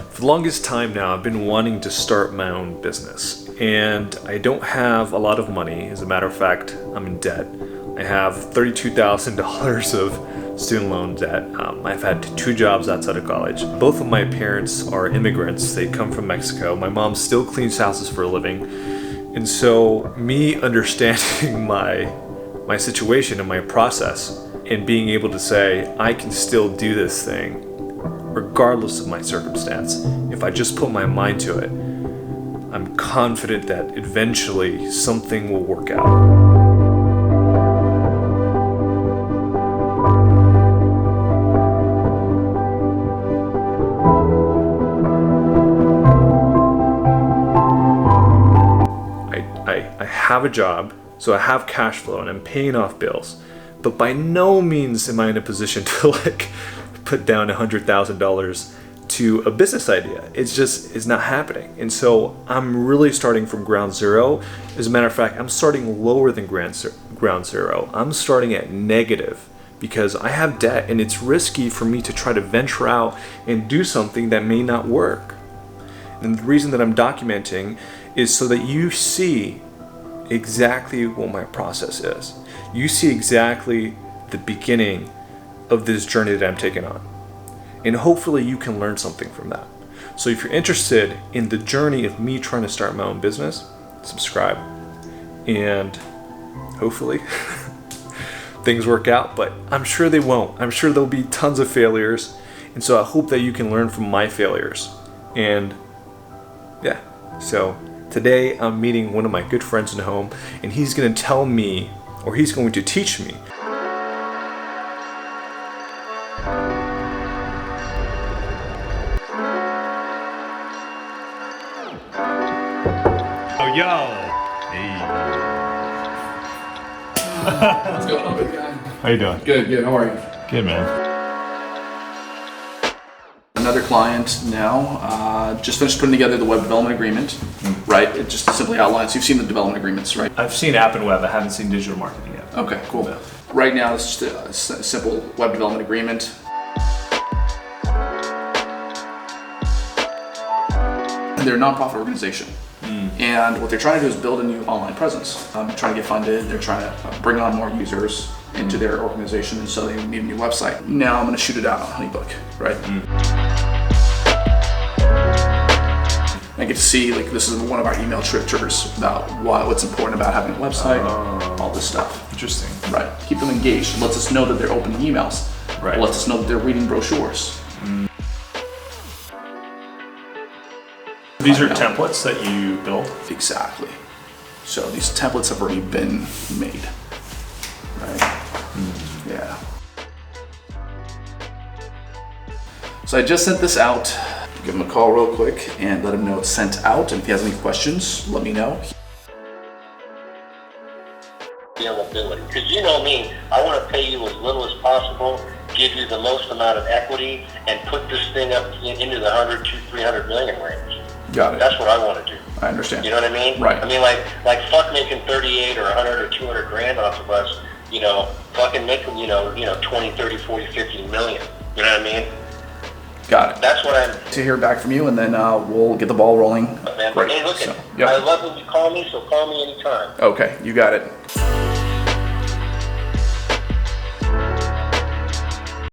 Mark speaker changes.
Speaker 1: For the longest time now, I've been wanting to start my own business, and I don't have a lot of money. As a matter of fact, I'm in debt. I have $32,000 of student loan debt. I've had 2 jobs outside of college. Both of my parents are immigrants. They come from Mexico. My mom still cleans houses for a living. And so me understanding my situation and my process and being able to say, I can still do this thing regardless of my circumstance. If I just put my mind to it, I'm confident that eventually something will work out. I have a job, so I have cash flow and I'm paying off bills, but by no means am I in a position to put down $100,000 to a business idea. It's not happening. And so I'm really starting from ground zero. As a matter of fact, I'm starting lower than ground zero. I'm starting at negative because I have debt and it's risky for me to try to venture out and do something that may not work. And the reason that I'm documenting is so that you see exactly what my process is. You see exactly the beginning of this journey that I'm taking on. And hopefully you can learn something from that. So if you're interested in the journey of me trying to start my own business, subscribe. And hopefully things work out, but I'm sure they won't. I'm sure there'll be tons of failures. And so I hope that you can learn from my failures. And yeah, so today I'm meeting one of my good friends in home, and he's going to tell me, or he's going to teach me
Speaker 2: Yo. Hey.
Speaker 3: What's going on, big guy?
Speaker 2: How you doing?
Speaker 3: Good. How are you?
Speaker 2: Good, man.
Speaker 3: Another client now. Just finished putting together the web development agreement. Right? It just simply outlines. You've seen the development agreements, right?
Speaker 1: I've seen app and web. I haven't seen digital marketing yet.
Speaker 3: Okay, cool. Yeah. Right now, it's just a simple web development agreement. And they're a nonprofit organization. And what they're trying to do is build a new online presence. They're trying to get funded. They're trying to bring on more users into their organization, and so they need a new website. Now I'm going to shoot it out on Honeybook, right? I get to see, like, this is one of our email triggers about what's important about having a website, all this stuff.
Speaker 1: Interesting.
Speaker 3: Right. Keep them engaged. It lets us know that they're opening emails.
Speaker 1: Right.
Speaker 3: It lets us know that they're reading brochures.
Speaker 1: These are templates that you build?
Speaker 3: Exactly. So these templates have already been made. Right? Yeah. So I just sent this out. Give him a call real quick and let him know it's sent out. And if he has any questions, let me know.
Speaker 4: Because you know me, I want to pay you as little as possible, give you the most amount of equity, and put this thing up into the 100 to 300 million range.
Speaker 3: Got it.
Speaker 4: That's what I want to do.
Speaker 3: I understand.
Speaker 4: You know what I mean?
Speaker 3: Right.
Speaker 4: I mean, like fuck making 38 or 100 or 200 grand off of us. You know, fucking make them, 20, 30, 40, 50 million. You know what I mean?
Speaker 3: Got it.
Speaker 4: That's what I'm.
Speaker 3: To hear back from you, and then we'll get the ball rolling.
Speaker 4: Man.
Speaker 3: Great.
Speaker 4: Hey, look,
Speaker 3: So,
Speaker 4: I love when you call me, so call me anytime.
Speaker 3: Okay, you got it.